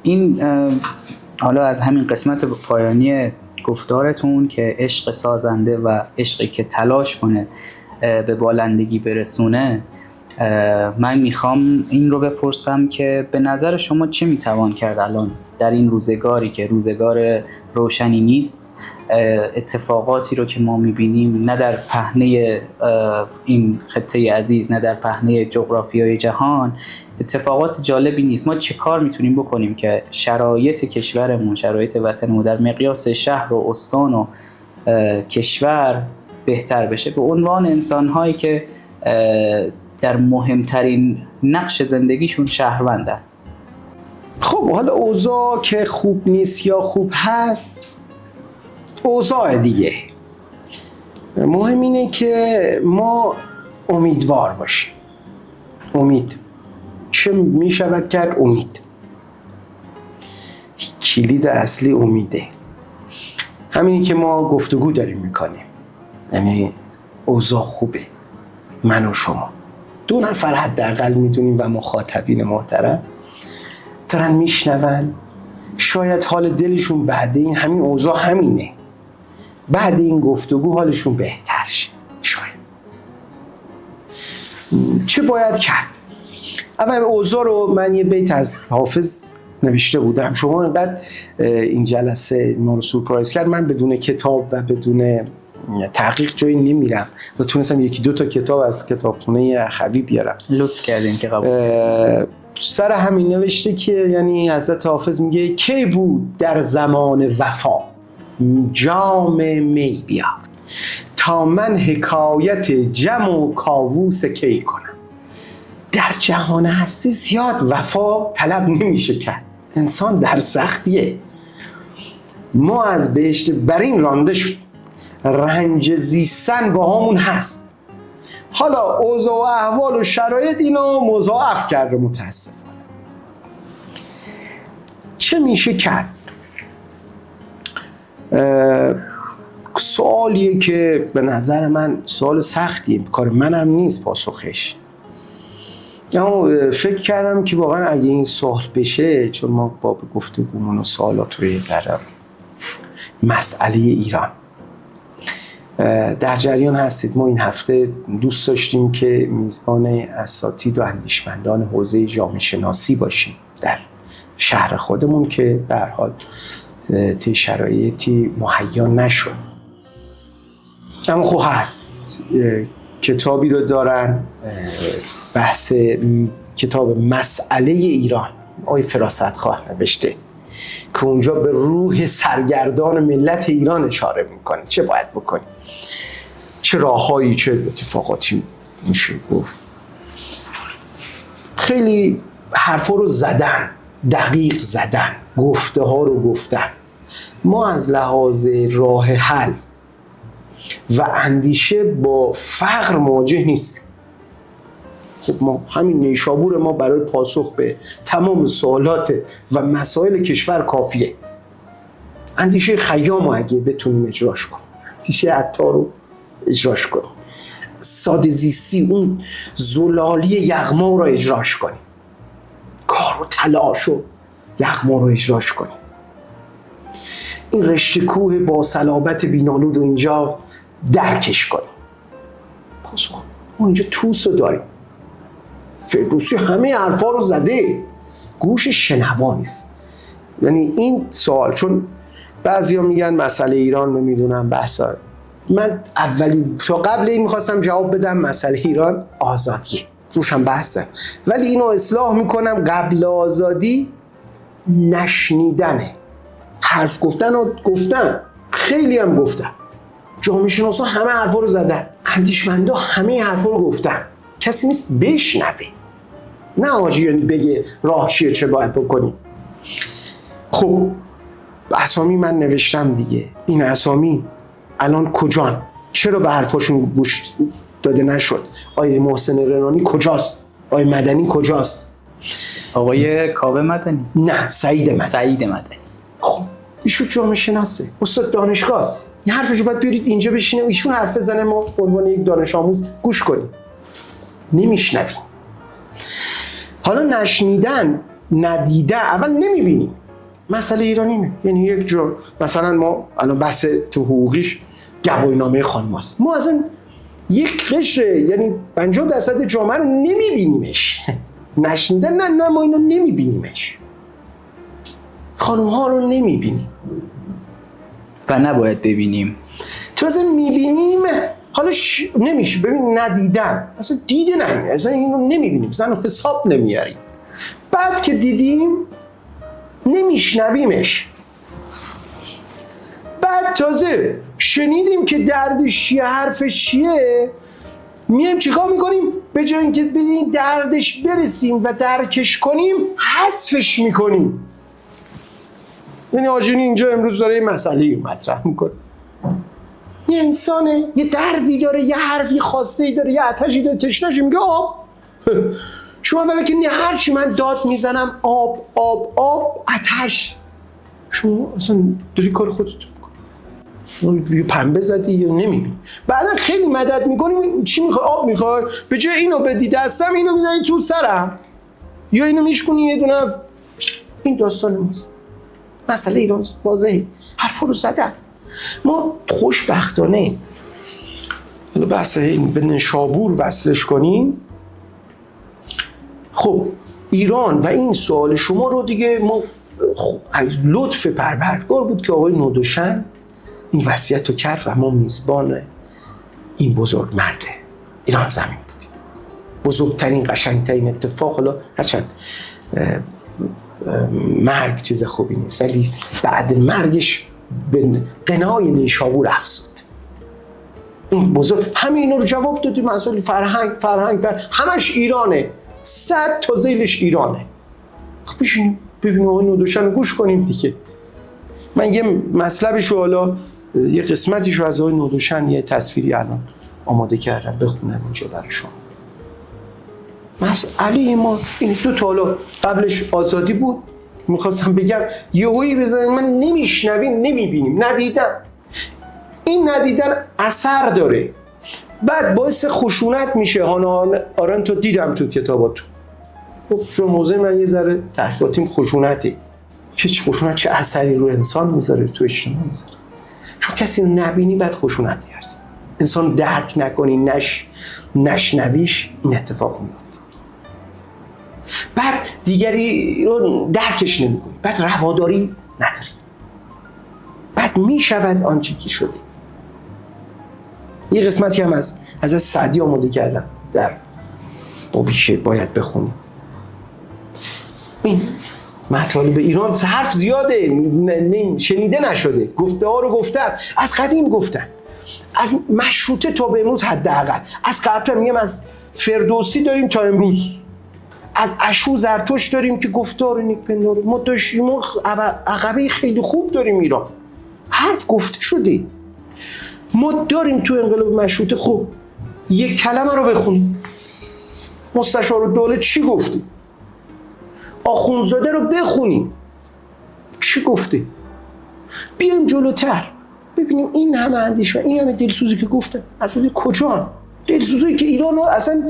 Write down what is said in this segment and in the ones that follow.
این حالا از همین قسمت پایانی گفتارتون که عشق سازنده و عشقی که تلاش کنه به بالندگی برسونه، من میخوام این رو بپرسم که به نظر شما چه میتوان کرد الان در این روزگاری که روزگار روشنی نیست، اتفاقاتی رو که ما میبینیم نه در پهنه این خطه عزیز نه در پهنه جغرافیای جهان اتفاقات جالبی نیست، ما چه کار میتونیم بکنیم که شرایط کشورمون، شرایط وطنمون در مقیاس شهر و استان و کشور بهتر بشه به عنوان انسان‌هایی که در مهمترین نقش زندگیشون شهروندن؟ خب حالا اوضاع که خوب نیست یا خوب هست اوضاع دیگه، مهم اینه که ما امیدوار باشیم. امید چه می شود کرد؟ امید، کلید اصلی امیده. همینی که ما گفتگو داریم میکنیم، یعنی اوضاع خوبه، من و شما 2 نفر حداقل میدونیم و مخاطبین محترم دارن میشنون، شاید حال دلشون بعد این همین اوضاع همینه، بعد این گفتگو حالشون بهتر شه. شاید چه باید کرد؟ اول اوضاع رو من یه بیت از حافظ نوشته بودم، شما اینقدر این جلسه ما رو سورپرایز کرد، من بدون کتاب و بدون تحقیق جایی نمیرم و تونستم 1-2 تا کتاب از کتابخونه اخوی بیارم. لطف کردین که قبول. سر همین نوشته که یعنی حضرت حافظ میگه کی بود در زمان وفا جام می بیا، تا من حکایت جم و کاووس کی کنم. در جهان هستی زیاد وفا طلب نمیشه کرد، انسان در سختیه. ما از بهشت برین رانده شد، رنج زیستن با همون هست. حالا اوضاع و احوال و شرایط اینو مضاعف کرده متاسفانه. چه میشه کرد؟ سوالیه که به نظر من سوال سختیه، کار منم نیست پاسخش. اما فکر کردم که واقعا اگه این سوال بشه، چون ما با گفتگومون و سوالات رو یه ذره مسئله ایران در جریان هستید، ما این هفته دوست داشتیم که میزبان اساتید و اندیشمندان حوزه جامعه شناسی باشیم در شهر خودمون که به هر حال طی شرایطی مهیا نشد. اما خب هست، کتابی رو دارن، بحث کتاب مسئله ایران آقای فراستخواه نوشته که اونجا به روح سرگردان ملت ایران اشاره میکنه. چه باید بکنیم، چه راههایی، چه اتفاقاتی میشه گفت. خیلی حرفا رو زدن، دقیق زدن، گفته ها رو گفتن. ما از لحاظ راه حل و اندیشه با فقر مواجه نیستیم. خب ما همین نیشابور ما برای پاسخ به تمام سوالات و مسائل کشور کافیه. اندیشه خیام رو اگه بتونیم اجراش کنیم، اندیشه عطار رو اجراش کنیم، ساده زیستی اون زلالی یغما رو اجراش کنیم، کار و تلاش و یغما رو اجراش کنیم، این رشته کوه با صلابت بینالود و اینجا درکش کنیم. پاسخ ما اینجا توس رو داریم. فردوسی همه حرفا رو زده، گوش شنوا نیست. یعنی این سوال، چون بعضیا میگن مسئله ایران نمیدونم بحثا، من اولی تا قبل این میخواستم جواب بدم مسئله ایران آزادیه، روشم بحثم، ولی اینو اصلاح میکنم قبل آزادی نشنیدنه. حرف گفتن و گفتن، خیلی هم گفتن، جامعه شناسا همه حرفا رو زدن، اندیشمندا همه حرفا رو گفتن، کسی نیست بشنوه. نه آجی یعنی بگه راه چیه، چه باید بکنیم. خب اسامی من نوشتم دیگه، این اسامی الان کجان؟ چرا به حرفاشون گوش داده نشد؟ آقای محسن رنانی کجاست؟ آقای مدنی کجاست؟ آقای کاوه مدنی؟ نه، سعید مدنی. سعید مدنی. خب ایشون جامعه شناسه، استاد دانشگاه است، این حرفشو باید بیارید اینجا بشینه ایشون حرف بزنه، ما به عنوان یک دانش آموز گوش کنیم. نمیشنویم. حالا نشنیدن ندیده اول نمیبینیم. مسئله ایران اینه، یعنی یک جور مثلا ما الان بحث تو حقوقیش گواهینامه خانماست، ما اصلا یک قشر یعنی 50% جامعه رو نمیبینیمش، نشنیدن نه ما اینو نمیبینیمش، خانم ها رو نمیبینیم و نباید ببینیم. تازه میبینیم حالا نمیشه ببین ندیدن، اصلا دیده نمیشه، اصلا اینو نمیبینیم، اصلا حساب نمیاریم. بعد که دیدیم نمیشنویمش، بعد تازه شنیدیم که دردش چیه، حرفش چیه، میایم چیکار میکنیم؟ به جای اینکه به این دردش برسیم و درکش کنیم حذفش میکنیم. یعنی آجینی اینجا امروز داره یه مسئله مطرح میکنه، یه انسانه، یه دردی داره، یه حرفی خاصی داره، یه آتشی داره، تشنه‌ش، میگه آب. شما ولی که هر چی من داد میزنم آب آب آب آتش، شما اصلا داری کار خودت میکنی، یه پنبه زدی یا نمیبینی. بعدا خیلی مدد میکنیم، چی میخوای؟ آب میخوای؟ به جای اینو بدی دستم اینو میزنی تو سرم یا اینو میشکنی یه دونه. این داستان ماست. مسئله ایران واضحه، حرفا رو زدن. ما خوشبختانه حالا بحث به نشابور وصلش کنیم. خب ایران و این سوال شما رو دیگه ما لطف پروردگار بود که آقای نودوشن این وصیت رو کرد و ما میزبان این بزرگ مرده ایران زمین بودیم. بزرگترین قشنگترین اتفاق، حالا هرچند مرگ چیز خوبی نیست ولی بعد مرگش به قنای نیشابور افزود. این بزرگ همه اینا رو جواب دادیم. مسئله فرهنگ و همش ایرانه، 100 تا ذیلش ایرانه. خب بشینیم ببینیم آقای نودوشن رو گوش کنیم دیگه. من یه مطلبشو حالا یه قسمتیشو از آقای نودوشن یه تصویری الان آماده کردم بخونم اینجا برای شما. مسئله ما این دو تا حالا قبلش آزادی بود، میخواستم بگم یهویی بزنیم من نمیشنویم نمیبینیم ندیدن. این ندیدن اثر داره، بعد باعث خشونت میشه. هانا آرنت رو دیدم تو کتاباتون. خب چون موضوع من یه ذره تحقیقاتیم خشونته، خشونت چه اثری رو انسان میذاره، تو اجتماع میذاره. چون کسی رو نبینی بعد خشونت میارزه، انسان درک نکنی نشنویش این اتفاق میفته. بعد دیگری رو درکش نمیکنی، بعد رواداری نداری، بعد میشود آنچه که شده. یه قسمتی هم از سعدی آماده کردم در بابیشه باید بخونیم. این مطالب ایران حرف زیاده، شنیده نشده، گفته ها رو گفتن، از قدیم گفتن، از مشروطه تا به امروز حداقل، از قبل میگم از فردوسی داریم تا امروز، از اشو زرتوش داریم که گفتار نیک پنداره. ما داشتیم عقبه خیلی خوب داریم ایران، حرف گفته شده. ما داریم تو انقلاب مشروطه خوب یک کلمه رو بخونیم، مستشارالدوله چی گفته، آخوندزاده رو بخونیم چی گفته، بیایم جلوتر ببینیم این همه اندیشه، این همه دلسوزی که گفتن اصلا کجان؟ دلسوزی که ایران رو اصلا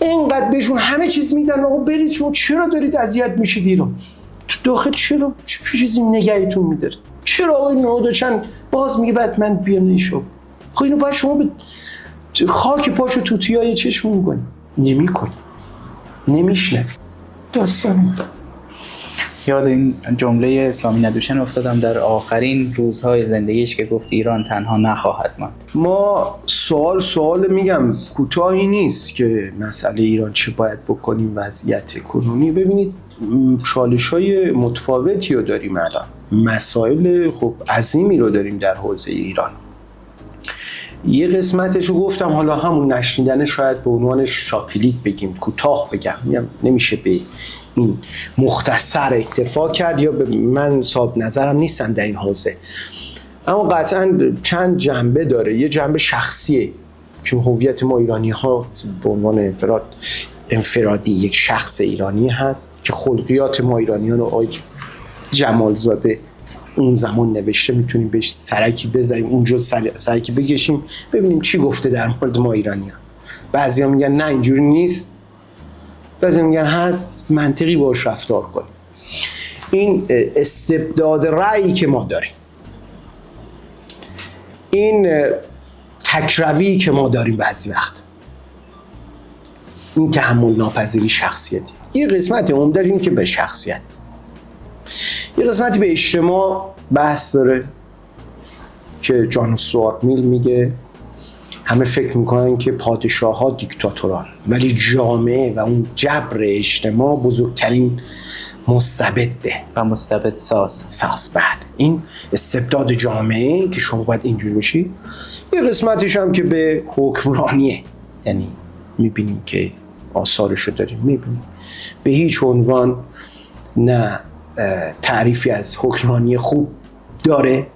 اینقدر بهشون همه چیز میدن، آقا برید شما چرا دارید اذیت میشید ایران؟ تو داخل چرا چیزی نگهتون میداره؟ چرا آقای نودوشن باز میگه بعد من بیام نشو؟ خب اینو باید شما به خاک پاشو توتیای چشم میکنی، نمیکنی، نمیشنوی. داستان یاد این جمله اسلامی ندوشن افتادم در آخرین روزهای زندگیش که گفت ایران تنها نخواهد ماند. ما سوال میگم کوتاهی نیست که مسئله ایران چه باید بکنیم، وضعیت کنونی. ببینید چالش‌های متفاوتی رو داریم الان، مسائل خب عظیمی رو داریم در حوزه ایران. یه قسمتش رو گفتم، حالا همون نشنیدن شاید به عنوان شاکلیک بگیم، کوتاه بگم، نمیشه به این مختصر اکتفا کرد، یا من صاحب نظرم نیستم در این حوزه، اما قطعا چند جنبه داره. یه جنبه شخصیه که هویت ما ایرانی ها به عنوان انفرادی یک شخص ایرانی هست که خلقیات ما ایرانیان رو آقای جمالزاده اون زمان نوشته، میتونیم بهش سرکی بزنیم، اونجا سرکی بکشیم ببینیم چی گفته در مورد ما ایرانیان. بعضیا میگن نه اینجوری نیست، بعضی میگن هست، منطقی باش رفتار کنیم. این استبداد رأیی که ما داریم، این تکروی که ما داریم بعضی وقت، این تحمل ناپذیری شخصیتی، یه قسمت عمده‌اش این که به شخصیت، یه قسمتی به اجتماع بحث داره که جان استوارت میل میگه همه فکر میکنن که پادشاه ها دیکتاتوران، ولی جامعه و اون جبر اجتماع بزرگترین مستبده و مستبد ساز. بله، این استبداد جامعه که شما باید اینجور بشی. یه قسمتش هم که به حکمرانیه، یعنی میبینیم که آثارشو داریم، میبینیم به هیچ عنوان نه تعریفی از حکمرانی خوب داره،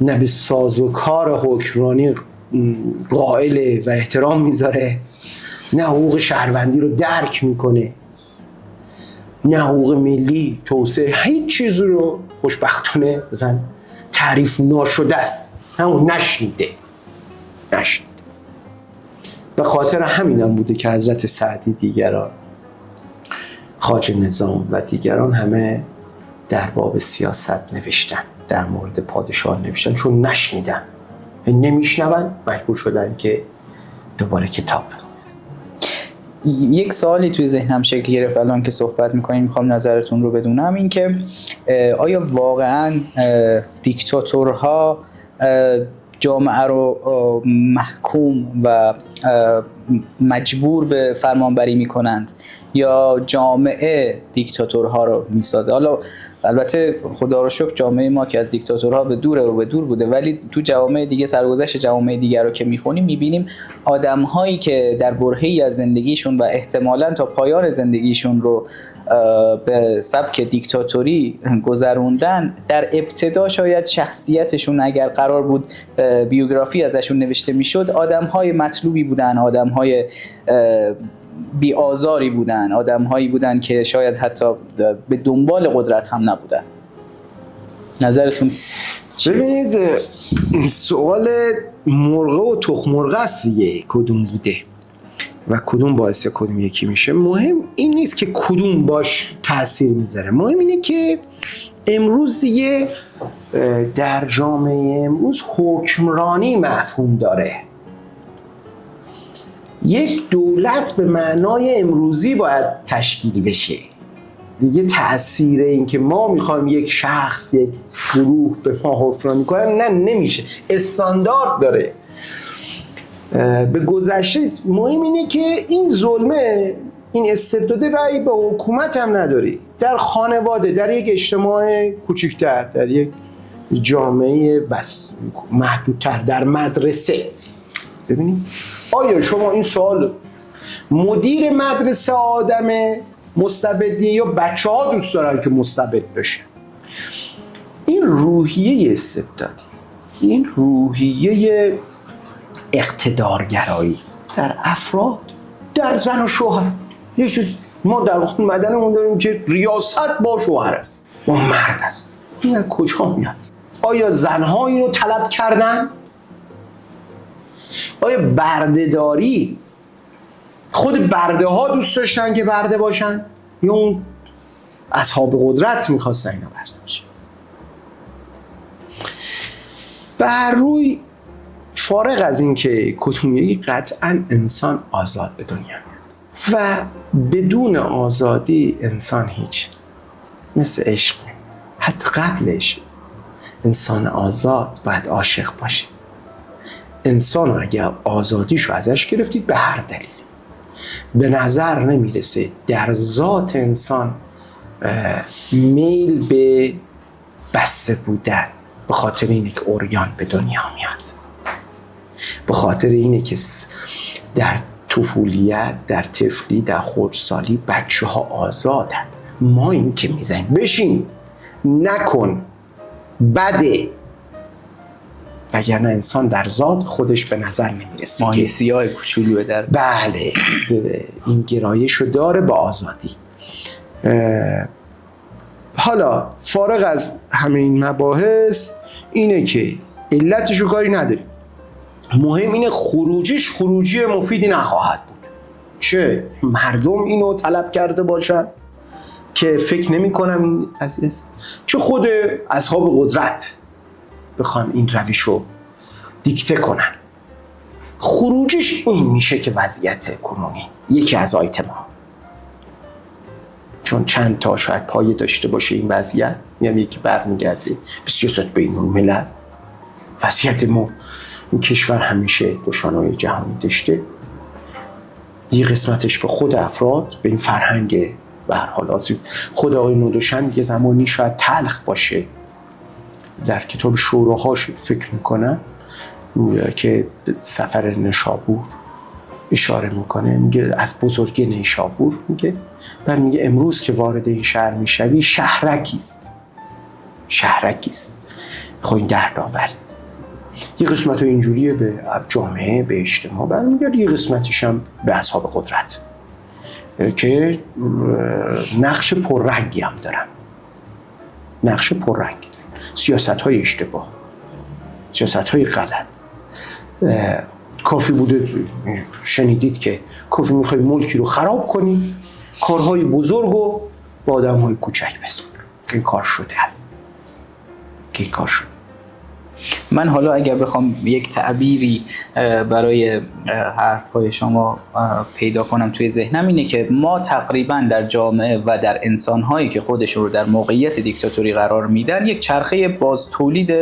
نه به سازوکار حکمرانی قائله و احترام میذاره، نه حقوق شهروندی رو درک میکنه، نه حقوق ملی، توسعه، هیچ چیز رو خوشبختانه زن تعریف ناشده است، همون نشنیده. به خاطر همینم بوده که حضرت سعدی، دیگران، خواجه نظام و دیگران همه در باب سیاست نوشتن، در مورد پادشاه نوشتن، چون نشنیدن، نمیشنون، مجبور شدن که دوباره کتاب بنویسن. یک سوالی توی ذهنم شکل گرفت الان که صحبت میکنیم، میخوام نظرتون رو بدونم، این که آیا واقعا دیکتاتورها جامعه رو محکوم و مجبور به فرمانبری میکنند یا جامعه دیکتاتورها رو میسازه؟ حالا البته خدا رو شکر جامعه ما که از دیکتاتورها به دور بوده، ولی تو جوامع دیگه، سرگذشت جوامع دیگر رو که میخونیم میبینیم آدم‌هایی که در برهه‌ای از زندگیشون و احتمالاً تا پایان زندگیشون رو به سبک دیکتاتوری گذروندن، در ابتدا شاید شخصیتشون اگر قرار بود بیوگرافی ازشون نوشته میشد، آدم‌های مطلوبی بودن، آدم‌های بی آزاری بودن، آدم‌هایی بودن که شاید حتی به دنبال قدرت هم نبودن. نظرتون چیه؟ ببینید، سوال مرغ و تخم مرغ است دیگه، کدوم بوده و کدوم باعث کدوم یکی میشه. مهم این نیست که کدوم باش تأثیر میذاره، مهم اینه که امروز دیگه در جامعه امروز حکمرانی مفهوم داره. یک دولت به معنای امروزی باید تشکیل بشه دیگه. تأثیر این که ما میخوایم یک شخص، یک گروه به ما حکمرانی کنن، نه، نمیشه، استاندارد داره. به گذشته مهم اینه که این ظلمه، این استبداد رأی به حکومت هم نداری، در خانواده، در یک اجتماع کوچکتر، در یک جامعه بس محدودتر، در مدرسه. ببینید آیا شما این سوال، مدیر مدرسه آدم مستبدیه یا بچه ها دوست دارن که مستبد بشه؟ این روحیه استبدادی، این روحیه اقتدارگرایی در افراد، در زن و شوهر. یه چیز ما در قانون مدنمون داریم که ریاست با شوهر است، با مرد است. این از کجا میاد؟ آیا زنها اینو طلب کردن؟ آیا بردهداری، خود برده ها دوست داشتن که برده باشن یا اون اصحاب قدرت میخواستن اینا برده باشن؟ بر روی فارغ از این که کدومی، قطعا انسان آزاد به دنیا میاد و بدون آزادی انسان هیچ، مثل عشق، حتی قبلش انسان آزاد باید عاشق باشه. انسان اگر آزادیشو ازش گرفتید به هر دلیل، به نظر نمیرسه در ذات انسان میل به بسته بودن، به خاطر اینه که عریان به دنیا میاد، به خاطر اینه که در طفولیت، در طفلی، در خردسالی بچه ها آزادن. ما این که میزنیم بشین نکن بده، وگرنه انسان در ذات خودش به نظر نمیرسه ماهی سیاه کوچولوه در بله این گرایشو داره به آزادی. حالا فارغ از همه این مباحث اینه که علتشو کاری نداریم، مهم اینه خروجیش خروجی مفیدی نخواهد بود. چه مردم اینو طلب کرده باشن که فکر نمی کنم این عزیز، چه خود اصحاب قدرت بخوان این روش رو دیکته کنن. خروجش این میشه که وضعیت کنونی یکی از آیتم ها، چون چند تا شاید پایه داشته باشه این وضعیت، میگم یکی برمیگرده به سیاست بین الملل. وضعیت ما این کشور همیشه دشمنای جهانی داشته، یه قسمتش به خود افراد، به این فرهنگ به هر حال خود آقای نودوشن یه زمانی شاید تلخ باشه، در کتاب شوراهاش فکر میکنن که سفر نشابور اشاره میکنه، میگه از بزرگی نیشابور، میگه بعد میگه امروز که وارد این شهر میشوی شهرکی است. خب این دردآور. یه قسمت اینجوریه به جامعه، به اجتماع برمیگرد، یه قسمتش هم به اصحاب قدرت که نقش پررنگی هم دارن، نقش پررنگی دارن، سیاست‌های اشتباه، سیاست‌های غلط. کافی بوده شنیدید که کافی میخوای ملکی رو خراب کنی، کارهای بزرگ رو با آدم‌های کوچک بسپار، که این کار شده است، که این کار شده. من حالا اگر بخوام یک تعبیری برای حرفهای شما پیدا کنم توی ذهنم، اینه که ما تقریبا در جامعه و در انسانهایی که خودشون رو در موقعیت دیکتاتوری قرار میدن یک چرخه باز تولید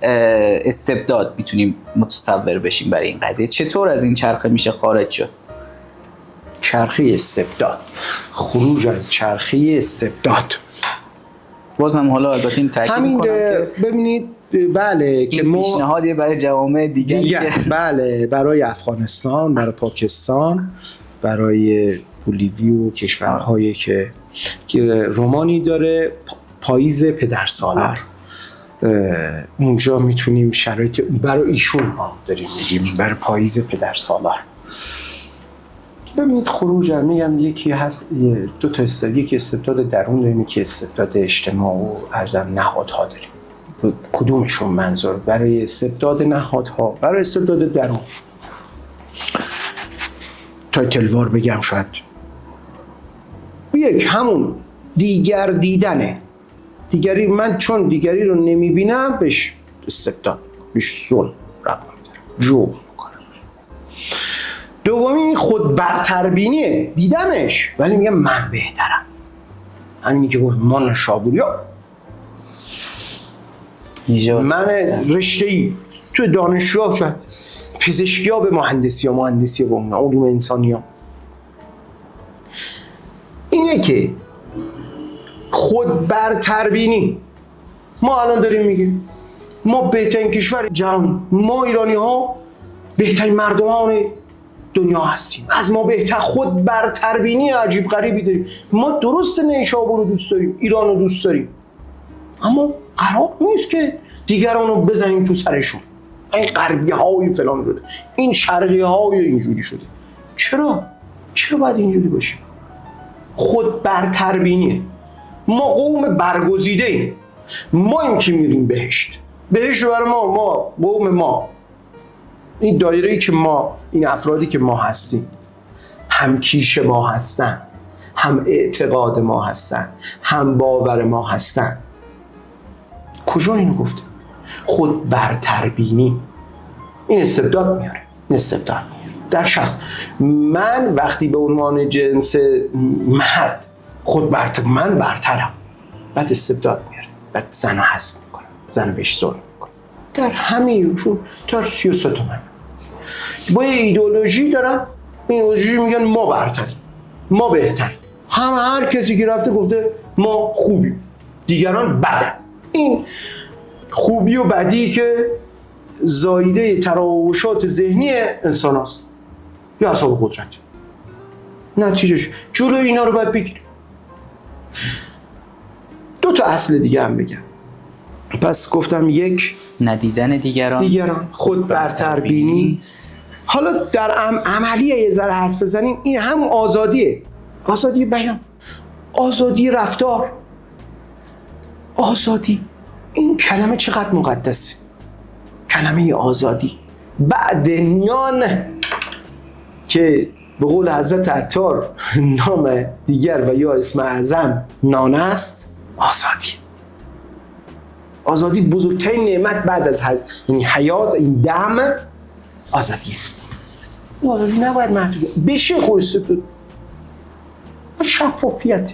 استبداد میتونیم متصور بشیم برای این قضیه. چطور از این چرخه میشه خارج شد؟ چرخه استبداد، خروج از چرخه استبداد. بازم حالا البته این تاکید می‌کنم که ببینید بله که این پیشنهادیه برای جوامع دیگه بله، برای افغانستان، برای پاکستان، برای بولیوی و کشورهایی که رومانی داره، پاییز پدرسالار، اونجا میتونیم شرایط برای ایشون ما داریم میگیم، برای پاییز پدرسالار. ببینید خروج میگم یکی هست، دو تا یکی استبداد درون داریم، یکی استبداد اجتماع و ارزم نهادها داریم. کدومشون منظور؟ برای استبداد نهادها، برای استبداد درون تایتلوار بگم شاید یک همون دیگر دیدنه، دیگری، من چون دیگری رو نمیبینم بهش استبداد، بهش ظلم روان دارم، جو میکنم. دومی خود برتربینیه، دیدمش ولی میگم من بهترم، همینی که گفت ما نشابوری من رشته‌ای تو دانشجو شد، پزشکی ها به مهندسی ها، مهندسی ها به علوم انسانی ها. اینه که خود برتربینی ما الان داریم میگیم ما بهترین کشور جهان، ما ایرانی ها بهترین مردمان دنیا هستیم، از ما بهتر. خود برتربینی عجیب غریبی داریم. ما درست نیشابور رو دوست داریم، ایران رو دوست داریم، اما قرار نیست که دیگران رو بزنیم تو سرشون. این غربی های فلان شده، این شرقی های اینجوری شده. چرا باید اینجوری باشه؟ خود برتربینیه. ما قوم برگزیده ایم، ما این که میریم بهشت برای ما قوم ما، این دایره‌ای که ما، این افرادی که ما هستیم، هم کیش ما هستن، هم اعتقاد ما هستن، هم باور ما هستن. کجا اینو گفته؟ خود برتربینی این استبداد میاره، در شخص. من وقتی به عنوان جنس مرد من برترم، بعد استبداد میاره، بعد زن رو حذف میکنم، زن بهش ظلم میکنم. در همینشون در سیاست من با یه ایدئولوژی دارن، این ایدئولوژی میگن ما برتریم، ما بهتریم. هر کسی که رفته گفته ما خوبیم، دیگران بدن. این خوبی و بدی که زایده تراوشات ذهنی انسان هست یا اصحاب قدرت. نتیجهش جلو اینا رو باید بگیریم. دو تا اصل دیگه هم بگم. پس گفتم یک، ندیدن دیگران، خود برتربینی. حالا در عملی یه ذره حرف بزنیم، این هم آزادیه، آزادی بیان، آزادی رفتار، آزادی. این کلمه چقدر مقدسه، کلمه آزادی. بعد میان که به قول حضرت عطار نام دیگر و یا اسم اعظم نان است، آزادی بزرگترین نعمت بعد از یعنی حیات، این دم، آزادیه. آزادی نباید محدود بشه. خودش شفافیت.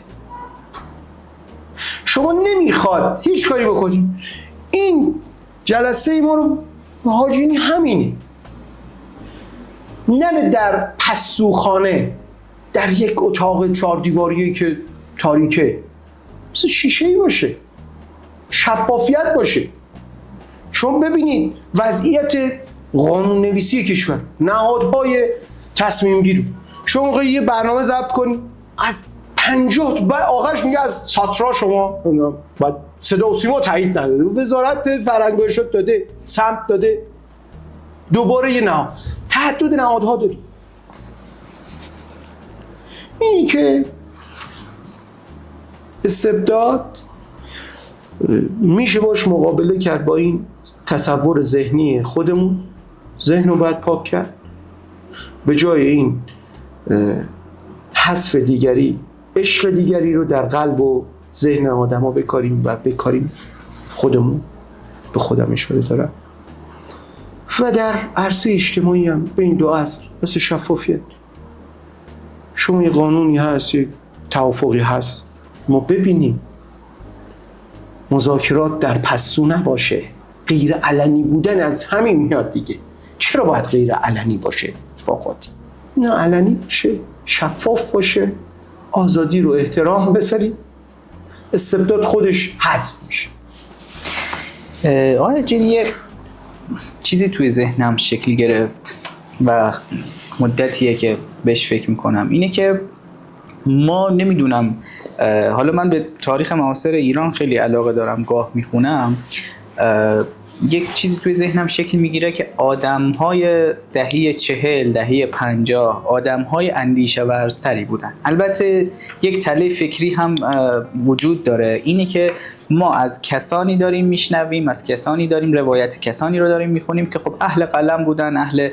شما نمیخواد هیچ کاری بکنید. این جلسه ما رو حاجینی همینه، نه در پستوخانه، در یک اتاق 4 دیواری که تاریکه، مثل شیشه‌ای باشه، شفافیت باشه. چون ببینید وضعیت قانون نویسی کشور، نهادهای تصمیم گیری، شما موقع یه برنامه ضبط کنید از 50 بعد آخرش میگه از ساترا شما بعد صدا و سیما تایید نداده، وزارت فرهنگ و ارشاد داده، سمت داده، دوباره یه نهاد، تعدد نهادها داریم. اینی که استبداد میشه باش مقابله کرد با این تصور ذهنی خودمون. ذهن رو باید پاک کرد، به جای این حذف دیگری، عشق دیگری رو در قلب و ذهن آدم ها بکاریم و بکاریم خودمون. به خودم اشاره دارم. و در عرصه اجتماعی هم به این 2 اصل مثل شفافیت، شما یه قانونی هست، یه توافقی هست، ما ببینیم مذاکرات در پستو نباشه. غیر علنی بودن از همین میاد دیگه. چرا باید غیر علنی باشه اتفاقاتی؟ نه، علنی باشه، شفاف باشه، آزادی رو احترام بذاریم، استبداد خودش حذف میشه. آقای جیلی، یه چیزی توی ذهنم شکل گرفت و مدتیه که بهش فکر میکنم. اینه که ما نمیدونم، حالا من به تاریخ معاصر ایران خیلی علاقه دارم، گاه میخونم، یک چیزی توی ذهنم شکل میگیره که آدم‌های دهه 40، دهه 50، آدم‌های اندیشه ورزتری بودن. البته یک تله فکری هم وجود داره، اینه که ما از کسانی داریم میشنویم، از کسانی داریم روایت کسانی رو داریم میخونیم که خب اهل قلم بودن، اهل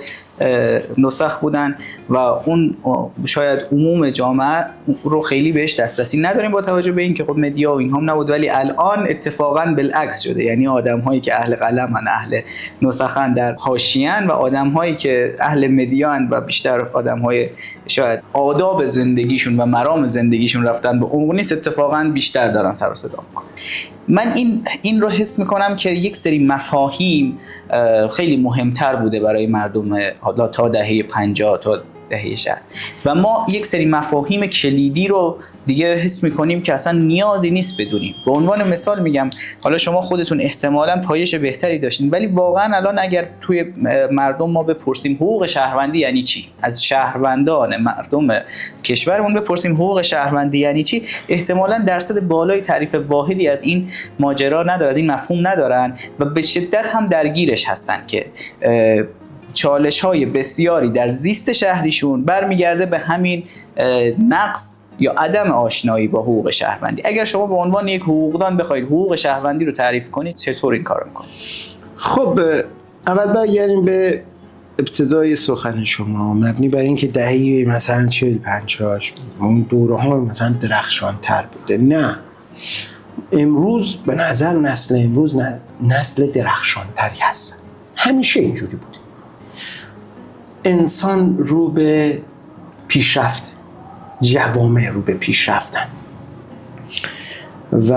نسخ بودن و اون شاید عموم جامعه رو خیلی بهش دسترسی نداریم با توجه به این که خب مدیا و این هم نبود. ولی الان اتفاقا بالعکس شده، یعنی آدم هایی که اهل قلمن، اهل نسخن در حاشیه‌اند و آدم هایی که اهل مدیان و بیشتر آدم های شاید آداب زندگیشون و مرام زندگیشون رفتن به عمق نیست، اتفاقا بیشتر دارن سر و صدا میکنن. من این رو حس میکنم که یک سری مفاهیم خیلی مهمتر بوده برای مردم حالا تا دهه 50 تا دهه 60 و ما یک سری مفاهیم کلیدی رو دیگه حس میکنیم که اصلا نیازی نیست بدونیم. به عنوان مثال میگم، حالا شما خودتون احتمالاً پایش بهتری داشتین، ولی واقعا الان اگر توی مردم ما بپرسیم حقوق شهروندی یعنی چی، از شهروندان مردم کشورمون بپرسیم حقوق شهروندی یعنی چی، احتمالاً درصد بالای تعریف واحدی از این ماجرا نداره، از این مفهوم ندارن و به شدت هم درگیرش هستن که چالش‌های بسیاری در زیست شهریشون برمیگرده به همین نقص یا عدم آشنایی با حقوق شهروندی. اگر شما به عنوان یک حقوقدان بخواید حقوق شهروندی رو تعریف کنید، چطور این کارو میکنید؟ خب اول برگردیم به ابتدای سخن شما، مبنی بر این که دهه مثلا 40-50 اون دوره ها مثلا درخشان تر بوده. نه، امروز به نظر نسل امروز نسل درخشان تری هستن. همیشه اینجوری بوده. انسان رو به پیشرفت، جوامع رو به پیشرفتن و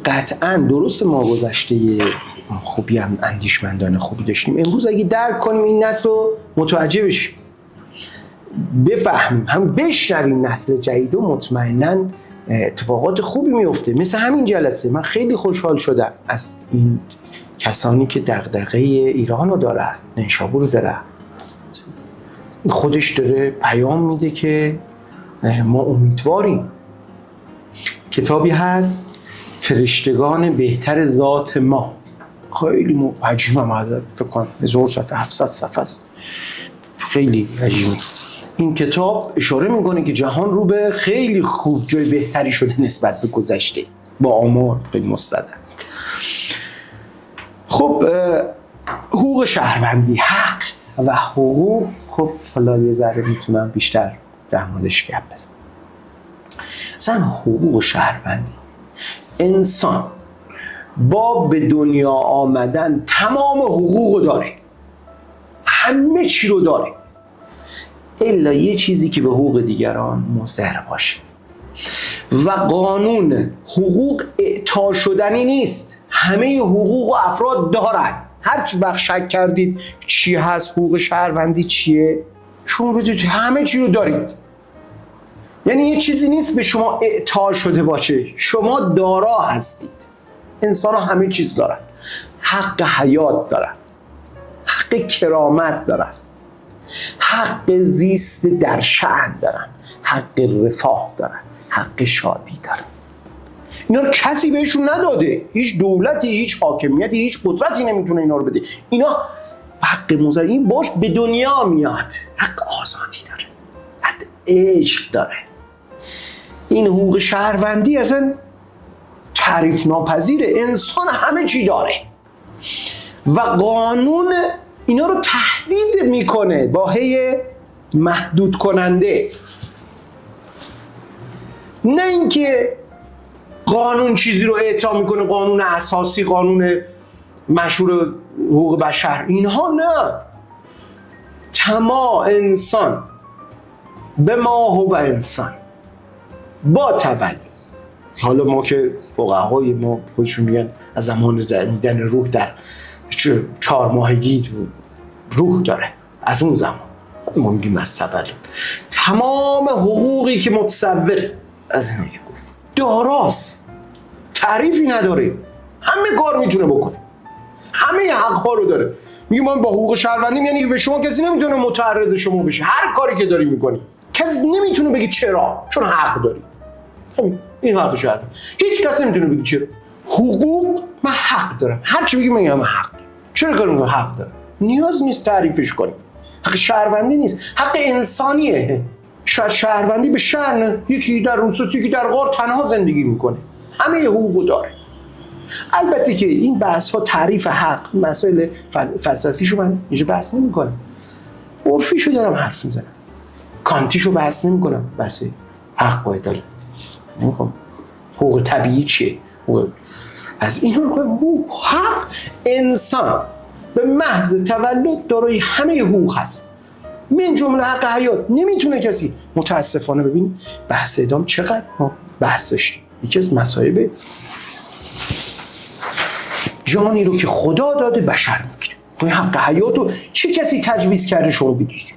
قطعا درست ما گذشته خوبی هم اندیشمندان خوبی داشتیم. امروز اگه درک کنیم این نسل رو، متوجه بشیم، بفهمیم، هم بشنویم نسل جدید و مطمئناً اتفاقات خوبی میفته. مثل همین جلسه من خیلی خوشحال شدم از این کسانی که دغدغه ایران رو دارن، نیشابور رو دارن. خودش داره پیام میده که ما امیدواریم. کتابی هست فرشتگان بهتر ذات ما، خیلی حجمه، فکر کنم 1000 صفحه 700 صفحه است، خیلی حجمه. این کتاب اشاره میکنه که جهان رو به خیلی خوب جای بهتری شده نسبت به گذشته، با آمار خیلی مستند. خب حقوق شهروندی، حق و حقوق، خب خب حالا یه ذره میتونم بیشتر در موردش گپ بزنم. مثلا حقوق شهروندی، انسان با به دنیا آمدن تمام حقوق داره، همه چی رو داره، الا یه چیزی که به حقوق دیگران مضر باشه. و قانون حقوق اعطا شدنی نیست، همه حقوق و افراد دارن. هر وقت شک کردید چی هست حقوق شهروندی چیه، شما بدونید همه چی رو دارید. یعنی یه چیزی نیست به شما اعطا شده باشه، شما دارا هستید. انسان ها همه چیز دارن، حق حیات دارن، حق کرامت دارن، حق زیست در شأن دارن، حق رفاه دارن، حق شادی دارن. اینا رو کسی بهشون نداده، هیچ دولتی، هیچ حاکمیتی، هیچ قدرتی نمیتونه اینا رو بده. اینا حق مزرعین باش به دنیا میاد، حق آزادی داره، حق عشق داره. این حقوق شهروندی اصلا تعریف ناپذیره، انسان همه چی داره و قانون اینا رو تهدید میکنه با هی محدود کننده. نه اینکه قانون چیزی رو اعطا میکنه، قانون اساسی، قانون مشهور حقوق بشر، اینها نه. تمام انسان به ما هو انسان با تولد. حالا ما که فقهای ما خودشون میگن از زمان میدن روح در 4 ماهگی روح داره، از اون زمان ما میگیم از تولد. تمام حقوقی که متصور از اینایی که گفت داراست، تعریفی نداره، همه کار میتونه بکنه، همه حقها رو داره. میگه من با حقوق شهروندی یعنی که به شما کسی نمیتونه متعرض شما بشه، هر کاری که داری میکنی کسی نمیتونه بگه چرا، چون حق داری. این حق شهروندی، هیچ کس نمیتونه بگه چرا. حقوق من حق دارم، هر چی بگی من حق دارم. چرا کار میکنم؟ حق دارم، نیاز نیست تعریفش کنیم. حق شهروندی نیست، حق انسانیه. شاید شهروندی به شهر، یکی در روستا، یکی در غار تنها زندگی میکنه، همه حقوقو داره. البته که این بحث ها تعریف حق، مسائل فلسفیشو من اینجا بحث نمی کنم، عرفیشو دارم حرف میزنم، کانتیشو بحث نمی کنم. بحث حق باید داره، نمیخوام حقوق طبیعی چیه، از این حق انسان به محض تولد دارای همه حقوق هست، من جمله حق حیات. نمیتونه کسی، متاسفانه ببین بحث اعدام چقدر ما بحث داشتیم، یکی از مصائب جانی رو که خدا داده بشر میگیره. خب حق حیات رو چه کسی تجویز کرده شما بگیرید؟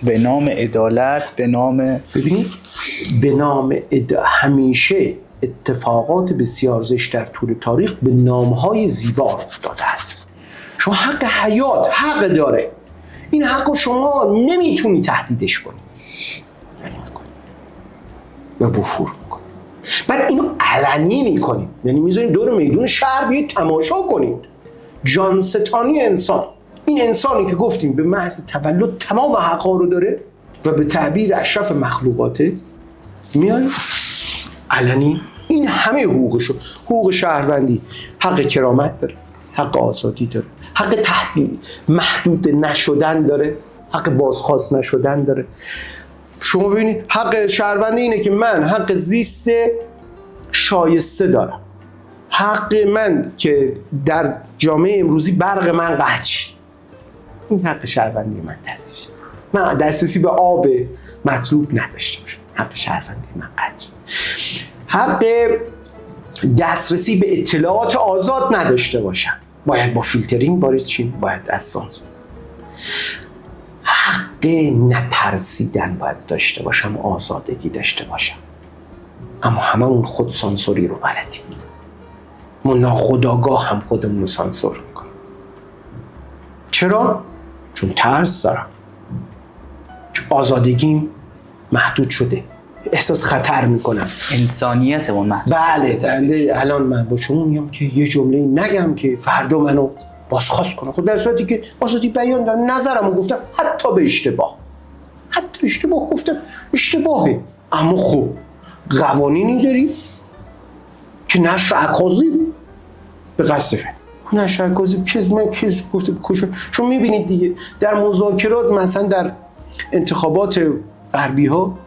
به نام عدالت، به نام ببینید به نام همیشه اتفاقات بسیار زشت در طول تاریخ به نامهای زیبا افتاده است. شما حق حیات حق داره، این حق رو شما نمیتونی تهدیدش کنی، یعنی میکنی به وفور میکنی. بعد اینو علنی میکنید، یعنی میذارید دور میدون شهر بیاید تماشا کنید. جانستانی انسان، این انسانی که گفتیم به محض تولد تمام حقا رو داره و به تعبیر اشرف مخلوقاته، میاد علنی این همه حقوقشو، حقوق شهروندی، حق کرامت داره، حق آزادی داره، حق تهدید محدود نشدن داره، حق بازخواست نشدن داره. شما ببینید حق شهروندی اینه که من حق زیست شایسته دارم، حق من که در جامعه امروزی برق من قطع شه، این حق شهروندی من دستش، من دسترسی به آب مطلوب نداشته باشم، حق شهروندی من قطع شد. حق دسترسی به اطلاعات آزاد نداشته باشم، باید با فیلترینگ وارد شیم، باید از سانسور. حق نترسیدن باید داشته باشم، آزادگی داشته باشم، اما هممون خود سانسوری رو بلدیم، ما ناخودآگاه هم خودمون رو سانسور میکنیم. چرا؟ چون ترس دارم، چون آزادگیم محدود شده، احساس خطر میکنم، انسانیتمون محدود. بله الان من با شما میگم که یه جمله نگم که فردا منو بازخواست کنه، خود در صورتی که آزادی بیان دارم، نظرمو گفتم، حتی به اشتباه، حتی اشتباه گفتم، اشتباهه، اما خب قوانینی داریم که نشر اکاذیب به قصد نشکازی من گفته کجا؟ چون میبینید دیگه در مذاکرات مثلا در انتخابات غربی ها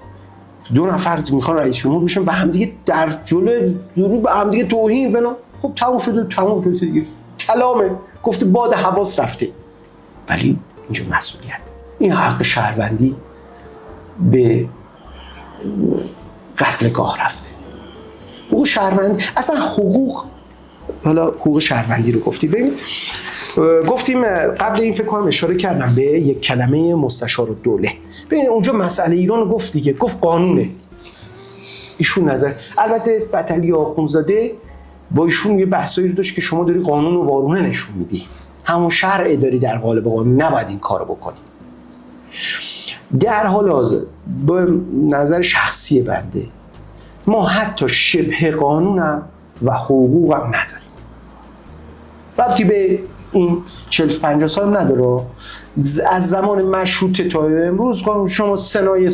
2 نفر میخوان رئیس جمهور بشن به هم دیگه در جلوی درو به هم دیگه توهین فلان. خب تموم شده دیگه. کلامه گفته باد حواس رفته. ولی اینجا مسئولیت، این حق شهروندی به قتلگاه رفته. حقوق شهروند اصلا حقوق شهروندی رو گفتیم. ببین گفتیم قبل این فکر کنم اشاره کردم به یک کلمه مستشارالدوله. ببین اونجا مسئله ایران رو گفت دیگه، گفت قانونه. ایشون نظر البته فتحعلی آخوندزاده با ایشون یه بحثایی رو داشت که شما داری قانون و وارونه نشون میدی، همون شرع داری در قالب قانون، نباید این کارو بکنی. در حال حاضر با نظر شخصی بنده ما حتی شبه قانونم و حقوقم نداریم. ربطی به این 40-50 سال نداره. از زمان مشروطه تا امروز شما سنای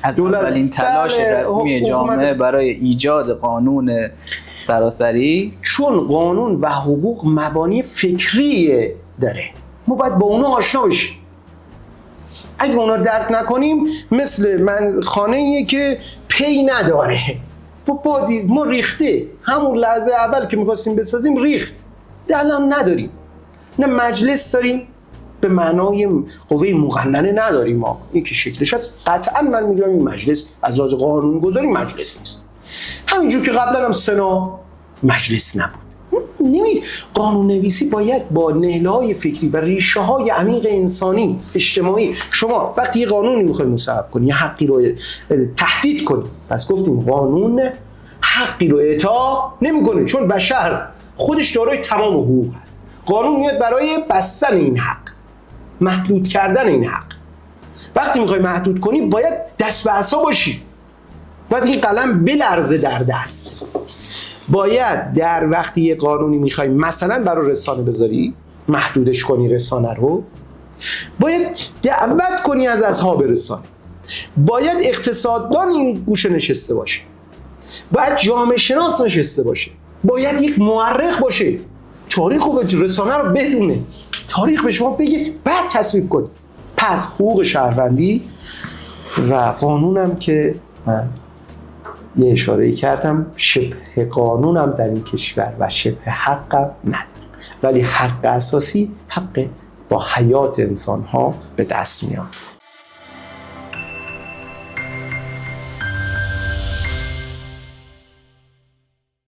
از اولین تلاش رسمی جامعه برای ایجاد قانون سراسری، چون قانون و حقوق مبانی فکری داره، ما باید با اونا آشنا بشیم. اگه اونا درک نکنیم مثل من خانه‌ایه که پی نداره، ما ریخته، همون لحظه اول که می‌خواستیم بسازیم ریخت، الان نداریم. نه مجلس داریم به معنای قوه مقننه نداریم. ما این که شکلش هست، قطعا من میگم این مجلس از لحاظ قانون‌گذاری مجلس نیست، همینجور که قبلا هم سنا مجلس نبود. قانون نویسی باید با نهله‌های فکری و ریشه‌های عمیق انسانی اجتماعی، شما وقتی یه قانونی می‌خوای مصوب کنی، یه حقی رو تهدید کنی، پس گفتیم قانون حقی رو اعطا نمی‌کنه، چون بشر خودش دارای تمام حقوق هست. قانون میاد برای بستن این حق، محدود کردن این حق. وقتی میخوای محدود کنی باید دست به عصا باشی، باید این قلم بلرزه در دست. باید در وقتی یه قانونی میخوای مثلا برای رسانه بذاری، محدودش کنی رسانه رو، باید دعوت کنی از اصحاب رسانه، باید اقتصاددان این گوشه نشسته باشه، باید جامعه شناس نشسته باشه، باید یک مورخ باشه، تاریخ رو به رسانه رو بدونه، تاریخ به شما بگه، بعد تصویب کنی. پس حقوق شهروندی و قانونم که من یه اشاره‌ای کردم، شبه قانونم در این کشور و شبه حقم ندارم، ولی حق اساسی حق با حیات انسان‌ها به دست میاد.